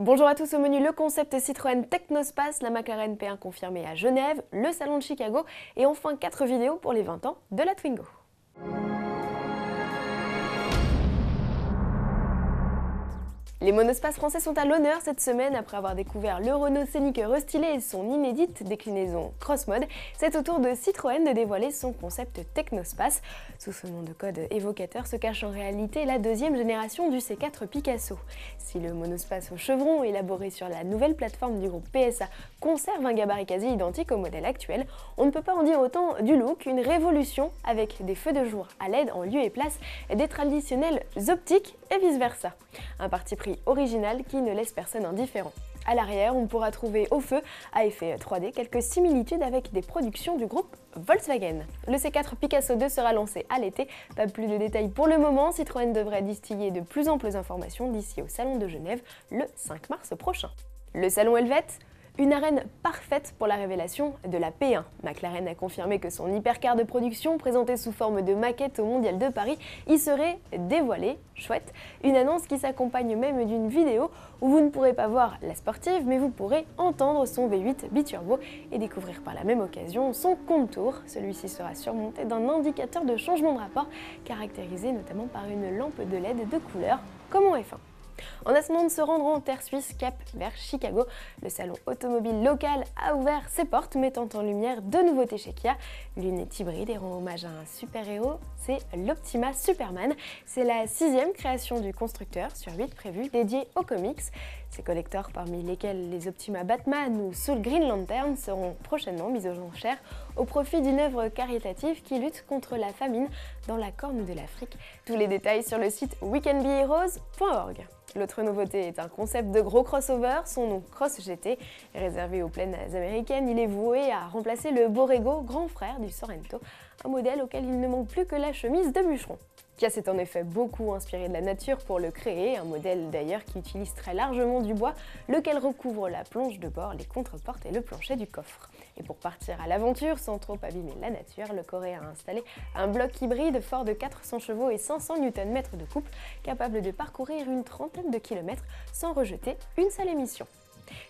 Bonjour à tous, au menu le concept Citroën Technospace, la McLaren P1 confirmée à Genève, le salon de Chicago et enfin 4 vidéos pour les 20 ans de la Twingo. Les monospaces français sont à l'honneur cette semaine. Après avoir découvert le Renault Scénic restylé et son inédite déclinaison Crossmode, c'est au tour de Citroën de dévoiler son concept Technospace. Sous ce nom de code évocateur se cache en réalité la deuxième génération du C4 Picasso. Si le monospace au chevron, élaboré sur la nouvelle plateforme du groupe PSA, conserve un gabarit quasi identique au modèle actuel, on ne peut pas en dire autant du look, une révolution avec des feux de jour à LED en lieu et place des traditionnels optiques et vice-versa. Un parti pris original qui ne laisse personne indifférent. À l'arrière, on pourra trouver au feu, à effet 3D, quelques similitudes avec des productions du groupe Volkswagen. Le C4 Picasso 2 sera lancé à l'été. Pas plus de détails pour le moment, Citroën devrait distiller de plus amples informations d'ici au Salon de Genève le 5 mars prochain. Le Salon Helvète, une arène parfaite pour la révélation de la P1. McLaren a confirmé que son hypercar de production, présenté sous forme de maquette au Mondial de Paris, y serait dévoilé. Chouette. Une annonce qui s'accompagne même d'une vidéo où vous ne pourrez pas voir la sportive, mais vous pourrez entendre son V8 biturbo et découvrir par la même occasion son contour. Celui-ci sera surmonté d'un indicateur de changement de rapport, caractérisé notamment par une lampe de LED de couleur, comme en F1. En attendant de se rendre en terre suisse, cap vers Chicago, le salon automobile local a ouvert ses portes, mettant en lumière deux nouveautés chez Kia. Lunette hybride et rend hommage à un super-héros, c'est l'Optima Superman. C'est la 6e création du constructeur sur 8 prévues dédiées aux comics. Ces collectors, parmi lesquels les Optima Batman ou Soul Green Lantern, seront prochainement mis aux enchères au profit d'une œuvre caritative qui lutte contre la famine dans la corne de l'Afrique. Tous les détails sur le site wecanbeheroes.org. L'autre nouveauté est un concept de gros crossover, son nom Cross GT. Réservé aux plaines américaines, il est voué à remplacer le Borrego, grand frère du Sorento, un modèle auquel il ne manque plus que la chemise de bûcheron. Kia s'est en effet beaucoup inspiré de la nature pour le créer, un modèle d'ailleurs qui utilise très largement du bois, lequel recouvre la planche de bord, les contreportes et le plancher du coffre. Et pour partir à l'aventure sans trop abîmer la nature, le Coréen a installé un bloc hybride fort de 400 chevaux et 500 Nm de couple, capable de parcourir une trentaine de kilomètres sans rejeter une seule émission.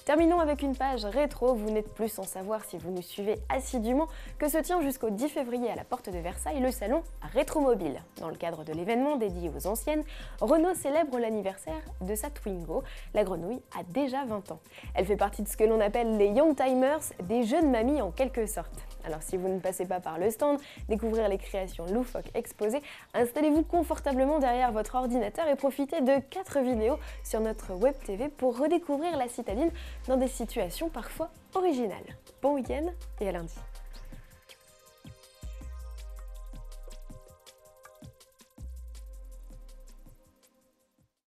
Terminons avec une page rétro, vous n'êtes plus sans savoir si vous nous suivez assidûment que se tient jusqu'au 10 février à la porte de Versailles le salon Rétromobile. Dans le cadre de l'événement dédié aux anciennes, Renault célèbre l'anniversaire de sa Twingo. La grenouille a déjà 20 ans. Elle fait partie de ce que l'on appelle les Young Timers, des jeunes mamies en quelque sorte. Alors si vous ne passez pas par le stand, découvrir les créations loufoques exposées, installez-vous confortablement derrière votre ordinateur et profitez de 4 vidéos sur notre web TV pour redécouvrir la citadine dans des situations parfois originales. Bon week-end et à lundi.